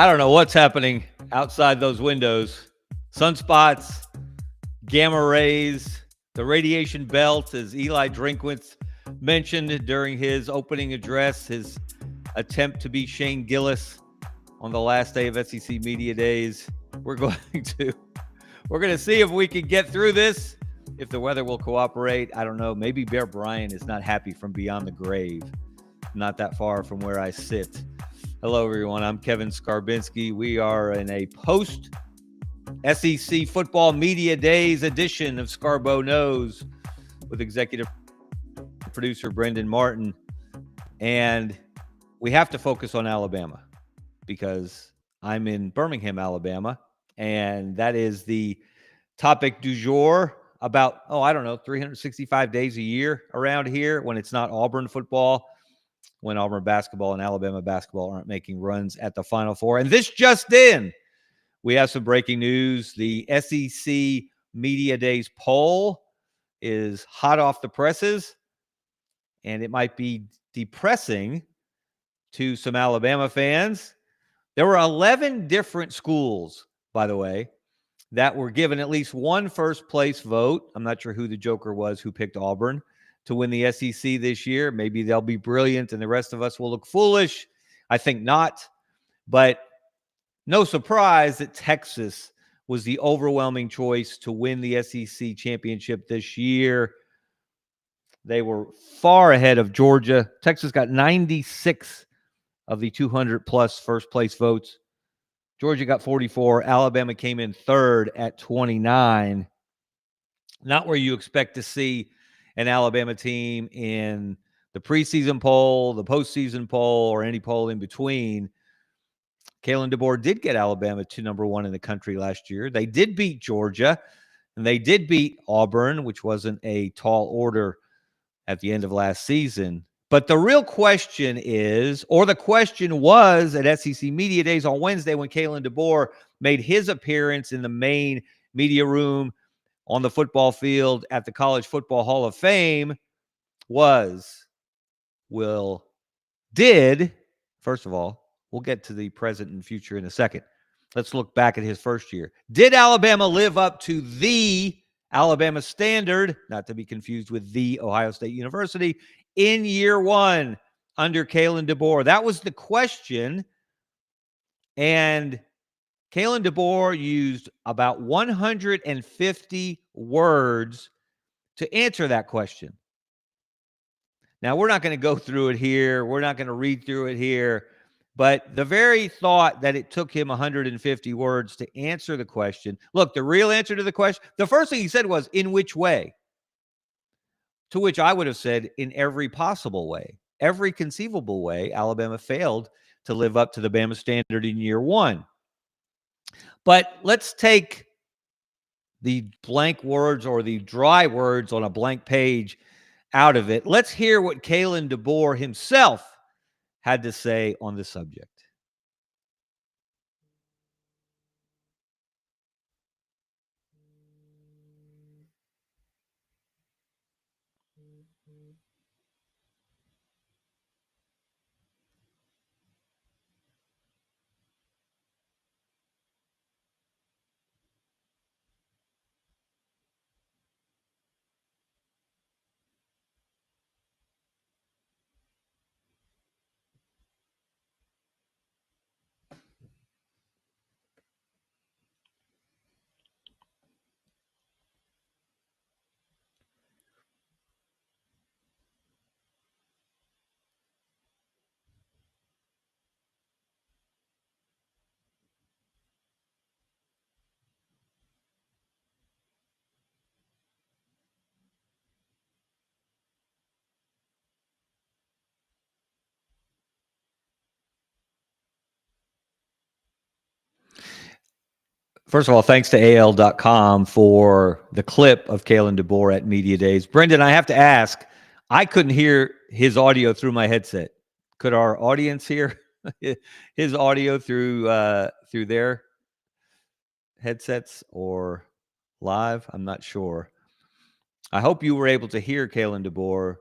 I don't know what's happening outside those windows. Sunspots, gamma rays, the radiation belt, as Eli Drinkwitz mentioned during his opening address, his attempt to be Shane Gillis on the last day of SEC Media Days. We're going to see if we can get through this, if the weather will cooperate. I don't know. Maybe Bear Bryant is not happy from beyond the grave, not that far from where I sit. Hello, everyone. I'm Kevin Scarbinsky. We are in a post-SEC Football Media Days edition of Scarbo Knows with executive producer Brendan Martin. And we have to focus on Alabama because I'm in Birmingham, Alabama, and that is the topic du jour about, 365 days a year around here when it's not Auburn football, when Auburn basketball and Alabama basketball aren't making runs at the Final Four. And this just in, we have some breaking news. The SEC Media Days poll is hot off the presses, and it might be depressing to some Alabama fans. There were 11 different schools, by the way, that were given at least one first-place vote. I'm not sure who the joker was who picked Auburn to win the SEC this year. Maybe they'll be brilliant and the rest of us will look foolish. I think not. But no surprise that Texas was the overwhelming choice to win the SEC championship this year. They were far ahead of Georgia. Texas got 96 of the 200-plus first-place votes. Georgia got 44. Alabama came in third at 29. Not where you expect to see an Alabama team in the preseason poll, the postseason poll, or any poll in between. Kalen DeBoer did get Alabama to number one in the country last year. They did beat Georgia, and they did beat Auburn, which wasn't a tall order at the end of last season. But the real question is, or the question was at SEC Media Days on Wednesday when Kalen DeBoer made his appearance in the main media room on the football field at the College Football Hall of Fame, was, first of all, we'll get to the present and future in a second. Let's look back at his first year. Did Alabama live up to the Alabama standard, not to be confused with the Ohio State University, in year one under Kalen DeBoer? That was the question. And Kalen DeBoer used about 150 words to answer that question. Now, we're not going to go through it here. We're not going to read through it here. But the very thought that it took him 150 words to answer the question. Look, the real answer to the question, the first thing he said was, in which way? To which I would have said, in every possible way. Every conceivable way, Alabama failed to live up to the Bama standard in year one. But let's take the blank words or the dry words on a blank page out of it. Let's hear what Kalen DeBoer himself had to say on the subject. First of all, thanks to AL.com for the clip of Kalen DeBoer at Media Days. Brendan, I have to ask, I couldn't hear his audio through my headset. Could our audience hear his audio through their headsets or live? I'm not sure. I hope you were able to hear Kalen DeBoer.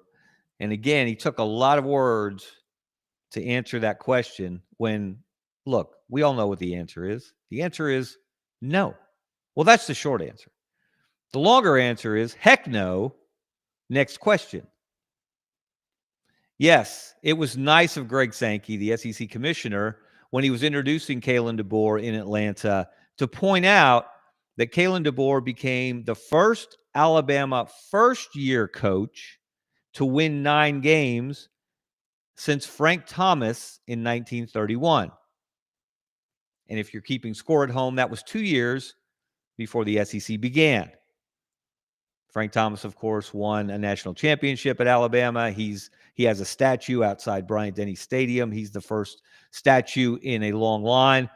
And again, he took a lot of words to answer that question when, Look, we all know what the answer is. The answer is no. Well, that's the short answer. The longer answer is heck no. Next question. Yes, it was nice of Greg Sankey, the SEC commissioner, when he was introducing Kalen DeBoer in Atlanta, to point out that Kalen DeBoer became the first Alabama first-year coach to win 9 games since Frank Thomas in 1931. And if you're keeping score at home, that was 2 years before the SEC began. Frank Thomas, of course, won a national championship at Alabama. He has a statue outside Bryant-Denny Stadium. He's the first statue in a long line.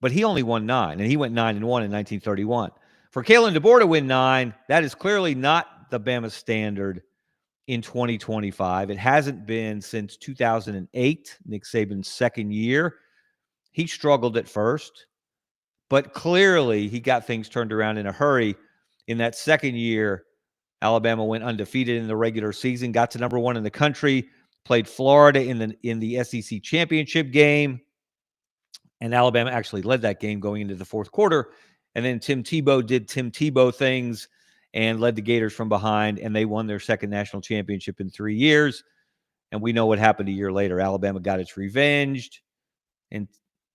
But he only won 9, and he went 9-1 in 1931. For Kalen DeBoer to win 9, that is clearly not the Bama standard in 2025. It hasn't been since 2008, Nick Saban's second year. He struggled at first, but clearly he got things turned around in a hurry. In that second year, Alabama went undefeated in the regular season, got to number 1 in the country, played Florida in the SEC championship game, and Alabama actually led that game going into the fourth quarter. And then Tim Tebow did Tim Tebow things and led the Gators from behind, and they won their second national championship in 3 years. And we know what happened a year later. Alabama got its revenge and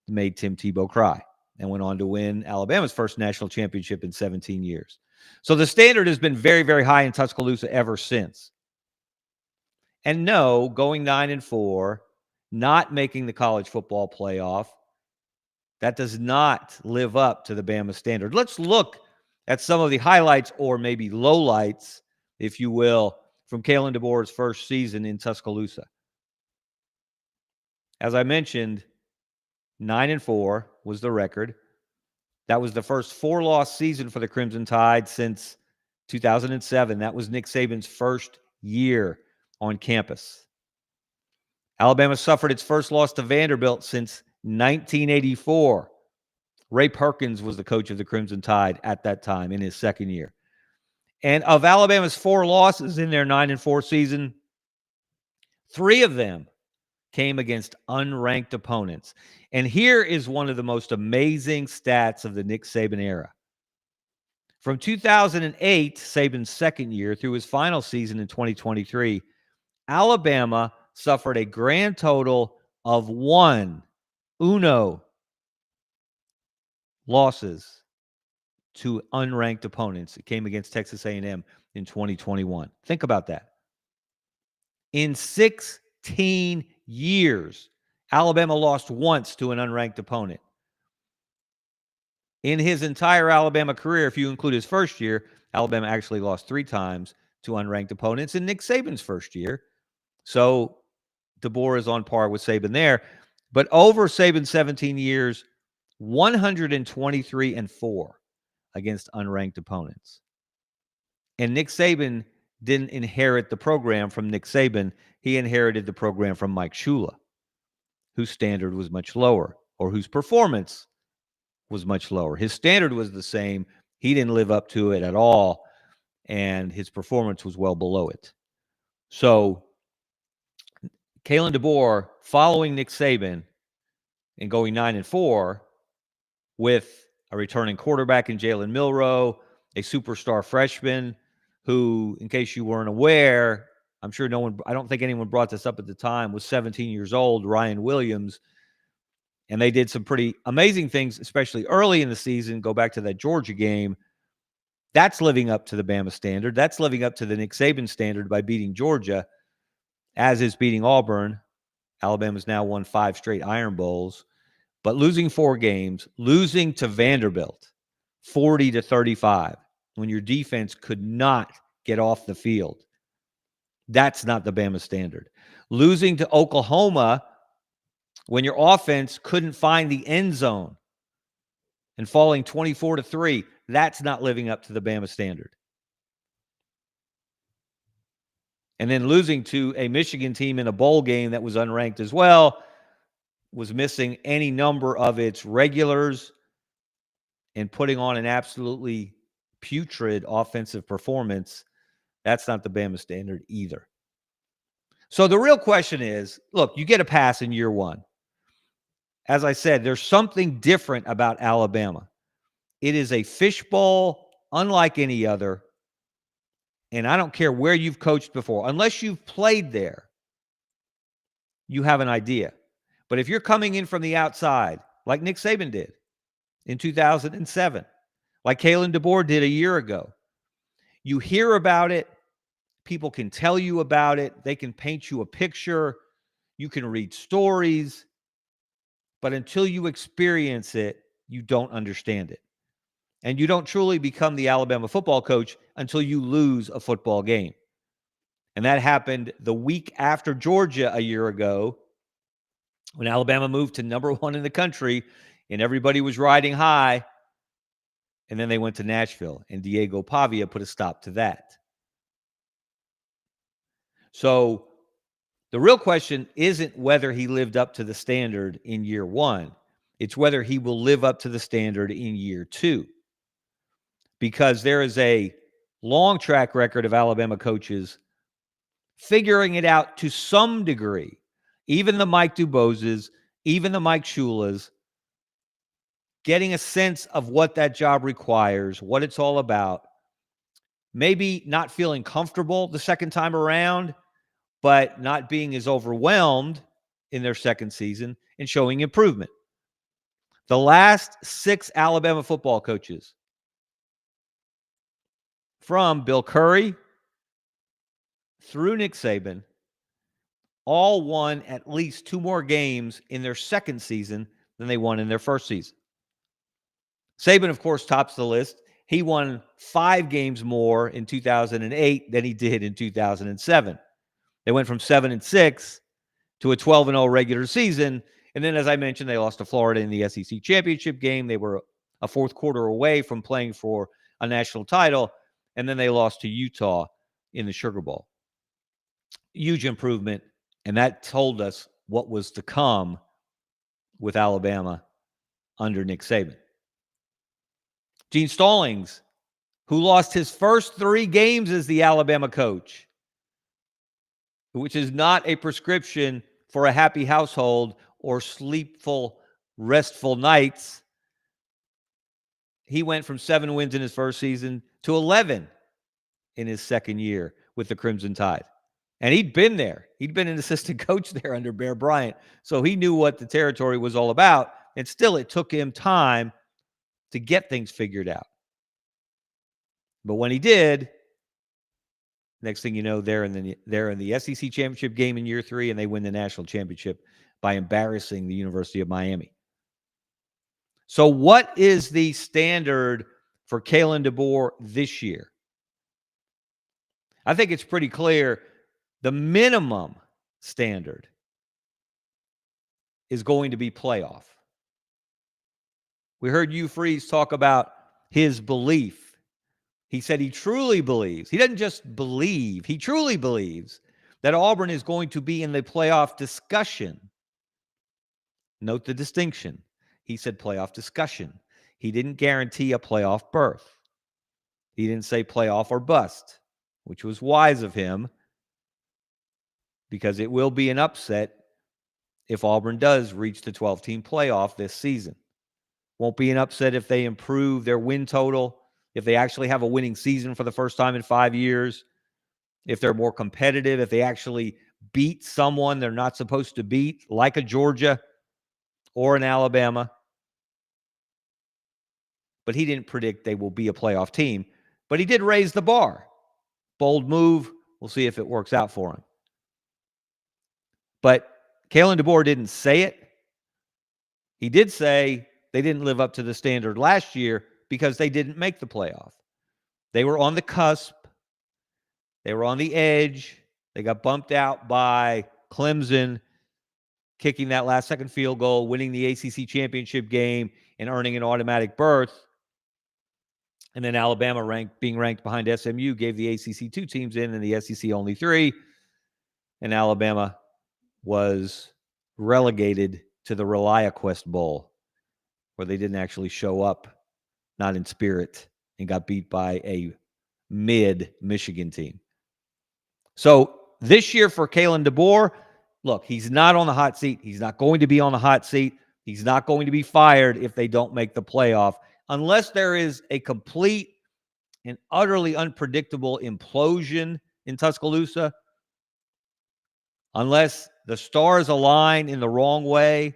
made Tim Tebow cry and went on to win Alabama's first national championship in 17 years. So the standard has been very, very high in Tuscaloosa ever since. And no, going 9-4, not making the college football playoff, that does not live up to the Bama standard. Let's look at some of the highlights, or maybe lowlights, if you will, from Kalen DeBoer's first season in Tuscaloosa. As I mentioned, 9-4 was the record. That was the first 4-loss season for the Crimson Tide since 2007. That was Nick Saban's first year on campus. Alabama suffered its first loss to Vanderbilt since 1984. Ray Perkins was the coach of the Crimson Tide at that time in his second year. And of Alabama's 4 losses in their 9-4 season, 3 of them came against unranked opponents. And here is one of the most amazing stats of the Nick Saban era. From 2008, Saban's second year, through his final season in 2023, Alabama suffered a grand total of 1 losses to unranked opponents. It came against Texas A&M in 2021. Think about that. In 16 years, Alabama lost once to an unranked opponent. In his entire Alabama career, if you include his first year, Alabama actually lost 3 times to unranked opponents in Nick Saban's first year. So DeBoer is on par with Saban there. But over Saban's 17 years, 123-4 against unranked opponents. And Nick Saban didn't inherit the program from Nick Saban. He inherited the program from Mike Shula, whose standard was much lower, or whose performance was much lower. His standard was the same. He didn't live up to it at all, and his performance was well below it. So Kalen DeBoer, following Nick Saban and going 9-4 with a returning quarterback in Jalen Milroe, a superstar freshman who, in case you weren't aware, I don't think anyone brought this up at the time, was 17 years old, Ryan Williams. And they did some pretty amazing things, especially early in the season. Go back to that Georgia game. That's living up to the Bama standard. That's living up to the Nick Saban standard by beating Georgia, as is beating Auburn. Alabama's now won 5 straight Iron Bowls. But losing 4 games, losing to Vanderbilt 40-35, when your defense could not get off the field. That's not the Bama standard. Losing to Oklahoma when your offense couldn't find the end zone and falling 24-3, that's not living up to the Bama standard. And then losing to a Michigan team in a bowl game that was unranked as well, was missing any number of its regulars and putting on an absolutely putrid offensive performance. That's not the Bama standard either. So the real question is, look, you get a pass in year one. As I said, there's something different about Alabama. It is a fishbowl unlike any other. And I don't care where you've coached before. Unless you've played there, you have an idea. But if you're coming in from the outside, like Nick Saban did in 2007, like Kalen DeBoer did a year ago, you hear about it. People can tell you about it. They can paint you a picture. You can read stories. But until you experience it, you don't understand it. And you don't truly become the Alabama football coach until you lose a football game. And that happened the week after Georgia a year ago when Alabama moved to number 1 in the country and everybody was riding high. And then they went to Nashville and Diego Pavia put a stop to that. So the real question isn't whether he lived up to the standard in year one. It's whether he will live up to the standard in year two. Because there is a long track record of Alabama coaches figuring it out to some degree. Even the Mike Duboses, even the Mike Shulas, getting a sense of what that job requires, what it's all about. Maybe not feeling comfortable the second time around, but not being as overwhelmed in their second season and showing improvement. The last 6 Alabama football coaches, from Bill Curry through Nick Saban, all won at least 2 more games in their second season than they won in their first season. Saban, of course, tops the list. He won 5 games more in 2008 than he did in 2007. They went from 7-6 to a 12-0 regular season. And then, as I mentioned, they lost to Florida in the SEC championship game. They were a fourth quarter away from playing for a national title. And then they lost to Utah in the Sugar Bowl. Huge improvement. And that told us what was to come with Alabama under Nick Saban. Gene Stallings, who lost his first 3 games as the Alabama coach, which is not a prescription for a happy household or sleepful, restful nights. He went from 7 wins in his first season to 11 in his second year with the Crimson Tide. And he'd been there. He'd been an assistant coach there under Bear Bryant. So he knew what the territory was all about. And still, it took him time to get things figured out. But when he did, next thing you know, they're in the SEC championship game in year 3, and they win the national championship by embarrassing the University of Miami. So what is the standard for Kalen DeBoer this year? I think it's pretty clear. The minimum standard is going to be playoff. We heard Hugh Freeze talk about his belief. He said he truly believes, he doesn't just believe, he truly believes that Auburn is going to be in the playoff discussion. Note the distinction. He said playoff discussion. He didn't guarantee a playoff berth. He didn't say playoff or bust, which was wise of him, because it will be an upset if Auburn does reach the 12-team playoff this season. Won't be an upset if they improve their win total, if they actually have a winning season for the first time in 5 years, if they're more competitive, if they actually beat someone they're not supposed to beat, like a Georgia or an Alabama. But he didn't predict they will be a playoff team. But he did raise the bar. Bold move. We'll see if it works out for him. But Kalen DeBoer didn't say it. He did say they didn't live up to the standard last year because they didn't make the playoff. They were on the cusp. They were on the edge. They got bumped out by Clemson, kicking that last-second field goal, winning the ACC championship game, and earning an automatic berth. And then Alabama, being ranked behind SMU, gave the ACC 2 teams in and the SEC only 3. And Alabama was relegated to the ReliaQuest Bowl, where they didn't actually show up, not in spirit, and got beat by a mid-Michigan team. So this year for Kalen DeBoer, look, he's not on the hot seat. He's not going to be on the hot seat. He's not going to be fired if they don't make the playoff, unless there is a complete and utterly unpredictable implosion in Tuscaloosa, unless the stars align in the wrong way,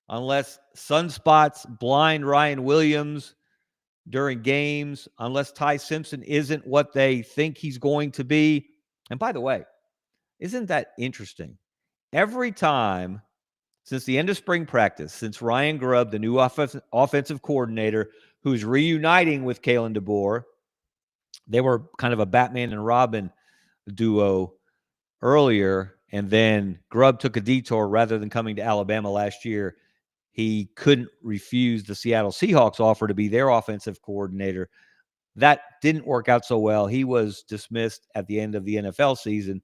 unless sunspots blind Ryan Williams during games, unless Ty Simpson isn't what they think he's going to be. And by the way, isn't that interesting? Every time since the end of spring practice, since Ryan Grubb, the new offensive coordinator, who's reuniting with Kalen DeBoer, they were kind of a Batman and Robin duo earlier, and then Grubb took a detour. Rather than coming to Alabama last year, he couldn't refuse the Seattle Seahawks offer to be their offensive coordinator. That didn't work out so well. He was dismissed at the end of the NFL season,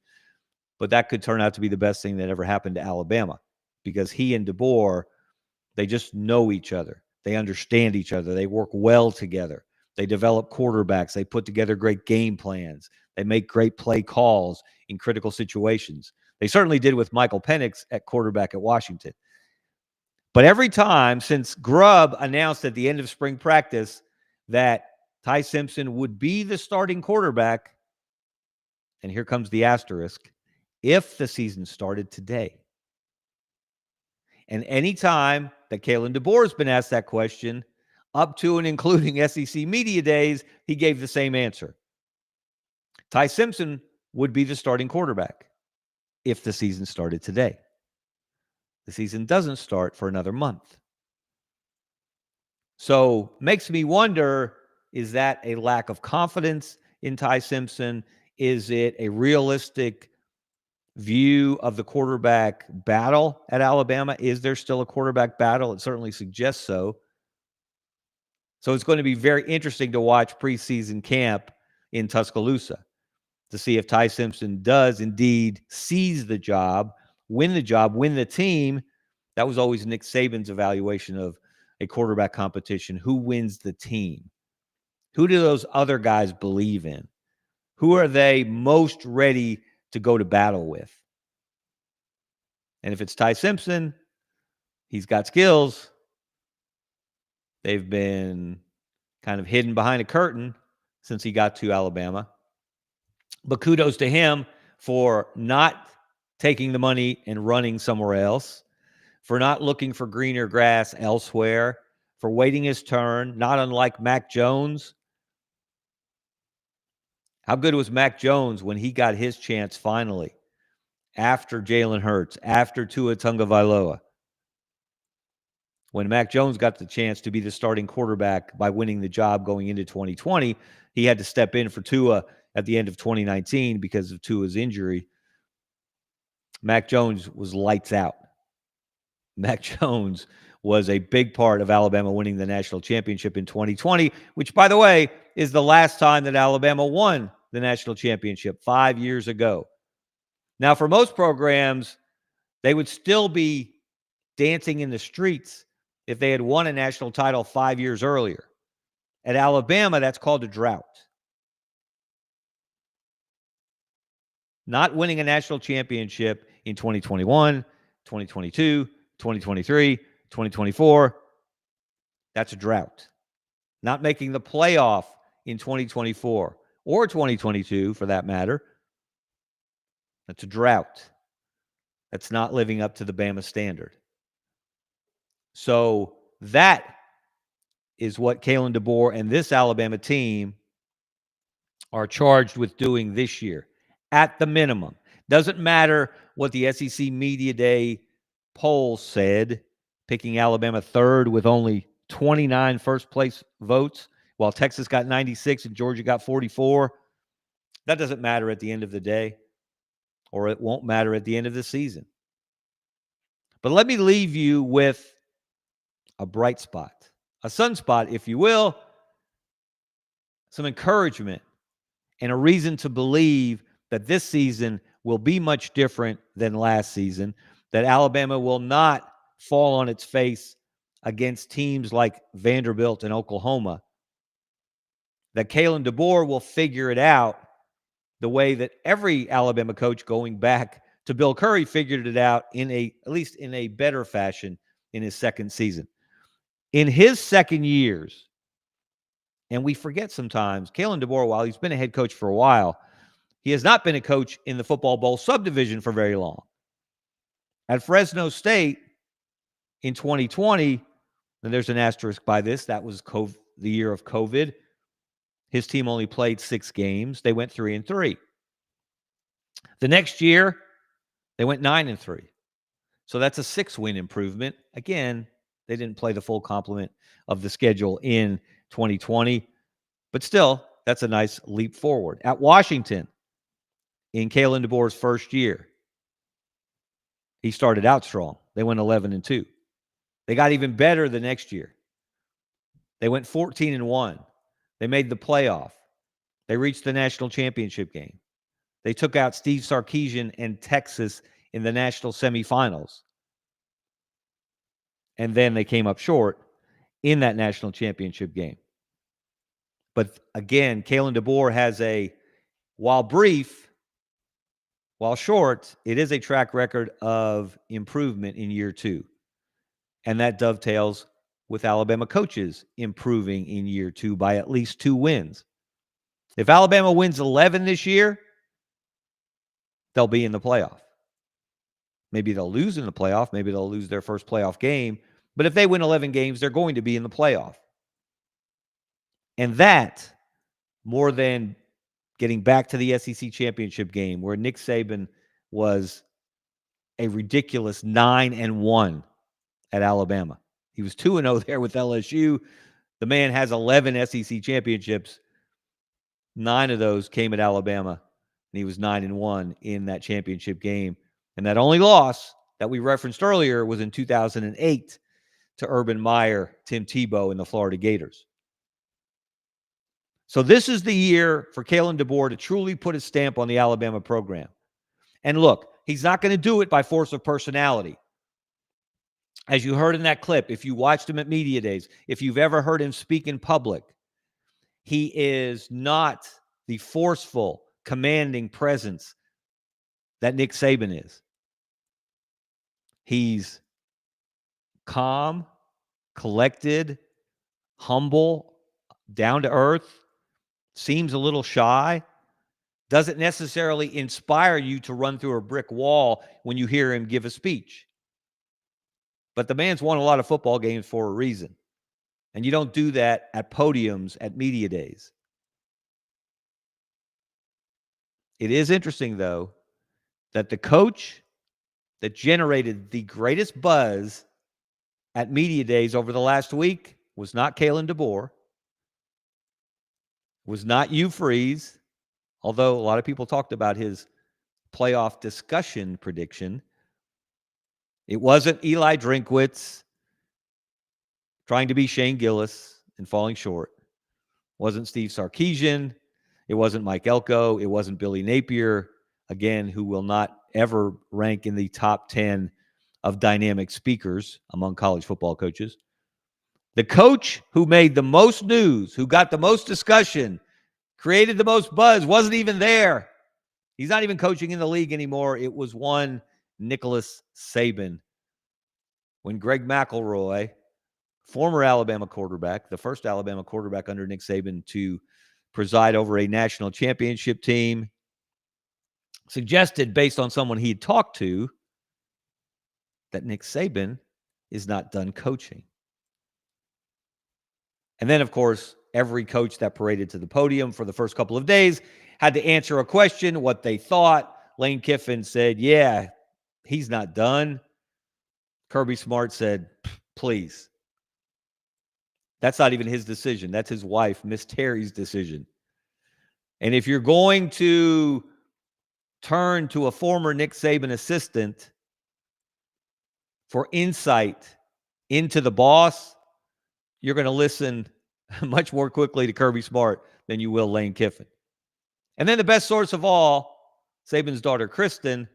but that could turn out to be the best thing that ever happened to Alabama, because he and DeBoer, they just know each other. They understand each other. They work well together. They develop quarterbacks. They put together great game plans. They make great play calls in critical situations. They certainly did with Michael Penix at quarterback at Washington. But every time since Grubb announced at the end of spring practice that Ty Simpson would be the starting quarterback, and here comes the asterisk, if the season started today. And any time that Kalen DeBoer has been asked that question, up to and including SEC Media Days, he gave the same answer. Ty Simpson would be the starting quarterback if the season started today. The season doesn't start for another month. So makes me wonder, is that a lack of confidence in Ty Simpson? Is it a realistic view of the quarterback battle at Alabama? Is there still a quarterback battle? It certainly suggests so. So it's going to be very interesting to watch preseason camp in Tuscaloosa to see if Ty Simpson does indeed seize the job, win the team. That was always Nick Saban's evaluation of a quarterback competition. Who wins the team? Who do those other guys believe in? Who are they most ready to go to battle with? And if it's Ty Simpson, he's got skills. They've been kind of hidden behind a curtain since he got to Alabama. But kudos to him for not taking the money and running somewhere else, for not looking for greener grass elsewhere, for waiting his turn, not unlike Mac Jones. How good was Mac Jones when he got his chance finally, after Jalen Hurts, after Tua Tagovailoa? When Mac Jones got the chance to be the starting quarterback by winning the job going into 2020, he had to step in for Tua at the end of 2019 because of Tua's injury. Mac Jones was lights out. Mac Jones was a big part of Alabama winning the national championship in 2020, which, by the way, is the last time that Alabama won the national championship 5 years ago. Now, for most programs, they would still be dancing in the streets if they had won a national title 5 years earlier. At Alabama, that's called a drought. Not winning a national championship in 2021, 2022, 2023, 2024, that's a drought. Not making the playoff in 2024 or 2022, for that matter, that's a drought. That's not living up to the Bama standard. So that is what Kalen DeBoer and this Alabama team are charged with doing this year, at the minimum. Doesn't matter what the SEC Media Day poll said, picking Alabama third with only 29 first-place votes, while Texas got 96 and Georgia got 44. That doesn't matter at the end of the day, or it won't matter at the end of the season. But let me leave you with a bright spot, a sunspot, if you will, some encouragement, and a reason to believe that this season will be much different than last season, that Alabama will not fall on its face against teams like Vanderbilt and Oklahoma, that Kalen DeBoer will figure it out, the way that every Alabama coach going back to Bill Curry figured it out at least in a better fashion in his second season. In his second years, and we forget sometimes, Kalen DeBoer, while he's been a head coach for a while, he has not been a coach in the football bowl subdivision for very long. At Fresno State in 2020, and there's an asterisk by this, that was the year of COVID. His team only played 6 games. They went 3-3. The next year, they went 9-3. So that's a 6-win improvement. Again, they didn't play the full complement of the schedule in 2020, but still, that's a nice leap forward. At Washington, in Kalen DeBoer's first year, he started out strong. They went 11-2. They got even better the next year. They went 14-1. They made the playoff. They reached the national championship game. They took out Steve Sarkisian and Texas in the national semifinals. And then they came up short in that national championship game. But again, Kalen DeBoer has while brief, while short, it is a track record of improvement in year 2. And that dovetails with Alabama coaches improving in year 2 by at least 2 wins. If Alabama wins 11 this year, they'll be in the playoff. Maybe they'll lose in the playoff. Maybe they'll lose their first playoff game. But if they win 11 games, they're going to be in the playoff. And that, more than getting back to the SEC championship game, where Nick Saban was a ridiculous 9-1 at Alabama. He was 2-0 there with LSU. The man has 11 SEC championships. 9 of those came at Alabama, and he was 9-1 in that championship game. And that only loss that we referenced earlier was in 2008 to Urban Meyer, Tim Tebow, and the Florida Gators. So this is the year for Kalen DeBoer to truly put a stamp on the Alabama program. And look, he's not going to do it by force of personality. As you heard in that clip, if you watched him at media days, if you've ever heard him speak in public, he is not the forceful, commanding presence that Nick Saban is. He's calm, collected, humble, down to earth, seems a little shy, doesn't necessarily inspire you to run through a brick wall when you hear him give a speech. But the man's won a lot of football games for a reason. And you don't do that at podiums at media days. It is interesting, though, that the coach that generated the greatest buzz at media days over the last week was not Kalen DeBoer, was not Hugh Freeze, although a lot of people talked about his playoff discussion prediction. It wasn't Eli Drinkwitz trying to be Shane Gillis and falling short. It wasn't Steve Sarkisian. It wasn't Mike Elko. It wasn't Billy Napier, again, who will not ever rank in the top 10 of dynamic speakers among college football coaches. The coach who made the most news, who got the most discussion, created the most buzz, wasn't even there. He's not even coaching in the league anymore. It was one Nicholas Saban. When Greg McElroy, former Alabama quarterback, the first Alabama quarterback under Nick Saban to preside over a national championship team, suggested, based on someone he had talked to, that Nick Saban is not done coaching. And then, of course, every coach that paraded to the podium for the first couple of days had to answer a question, what they thought. Lane Kiffin said, yeah, he's not done. Kirby Smart said, please. That's not even his decision. That's his wife, Miss Terry's decision. And if you're going to turn to a former Nick Saban assistant for insight into the boss, you're going to listen much more quickly to Kirby Smart than you will Lane Kiffin. And then the best source of all, Saban's daughter, Kristen,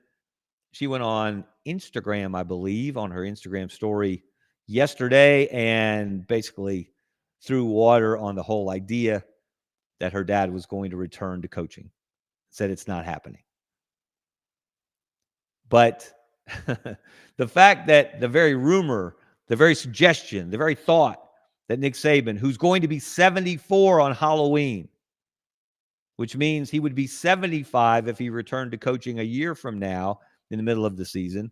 she went on Instagram, I believe, on her Instagram story yesterday, and basically threw water on the whole idea that her dad was going to return to coaching. said it's not happening. But the fact that the very rumor, the very suggestion, the very thought that Nick Saban, who's going to be 74 on Halloween, which means he would be 75 if he returned to coaching a year from now in the middle of the season,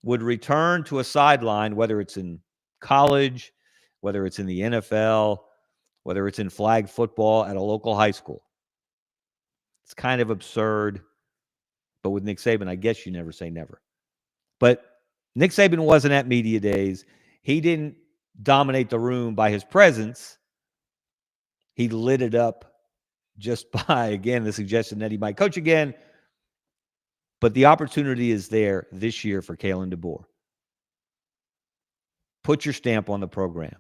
would return to a sideline, whether it's in college, whether it's in the NFL, whether it's in flag football at a local high school. It's kind of absurd. But with Nick Saban, I guess you never say never. But Nick Saban wasn't at media days. He didn't dominate the room by his presence. He lit it up just by, again, the suggestion that he might coach again. But the opportunity is there this year for Kalen DeBoer. Put your stamp on the program.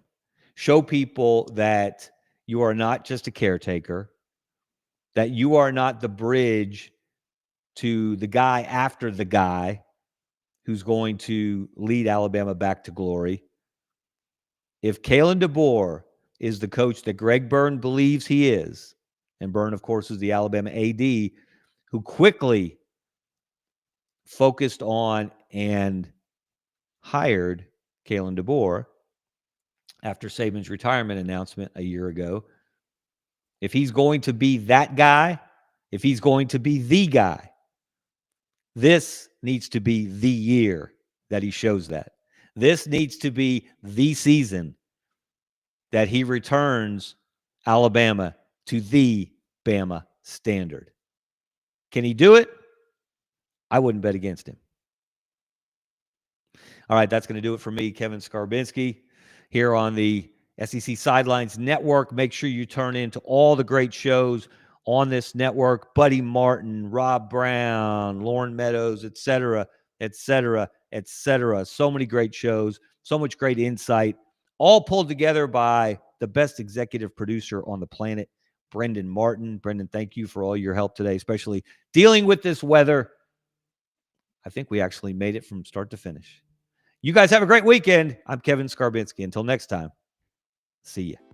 Show people that you are not just a caretaker, that you are not the bridge to the guy after the guy who's going to lead Alabama back to glory. If Kalen DeBoer is the coach that Greg Byrne believes he is, and Byrne, of course, is the Alabama AD, who quickly focused on and hired Kalen DeBoer after Saban's retirement announcement a year ago. If he's going to be that guy, if he's going to be the guy, this needs to be the year that he shows that. This needs to be the season that he returns Alabama to the Bama standard. Can he do it? I wouldn't bet against him. All right, that's going to do it for me, Kevin Scarbinsky, here on the SEC Sidelines Network. Make sure you turn into all the great shows on this network. Buddy Martin, Rob Brown, Lauren Meadows, et cetera, et cetera, et cetera. So many great shows, so much great insight, all pulled together by the best executive producer on the planet, Brendan Martin. Brendan, thank you for all your help today, especially dealing with this weather. I think we actually made it from start to finish. You guys have a great weekend. I'm Kevin Scarbinsky. Until next time, see ya.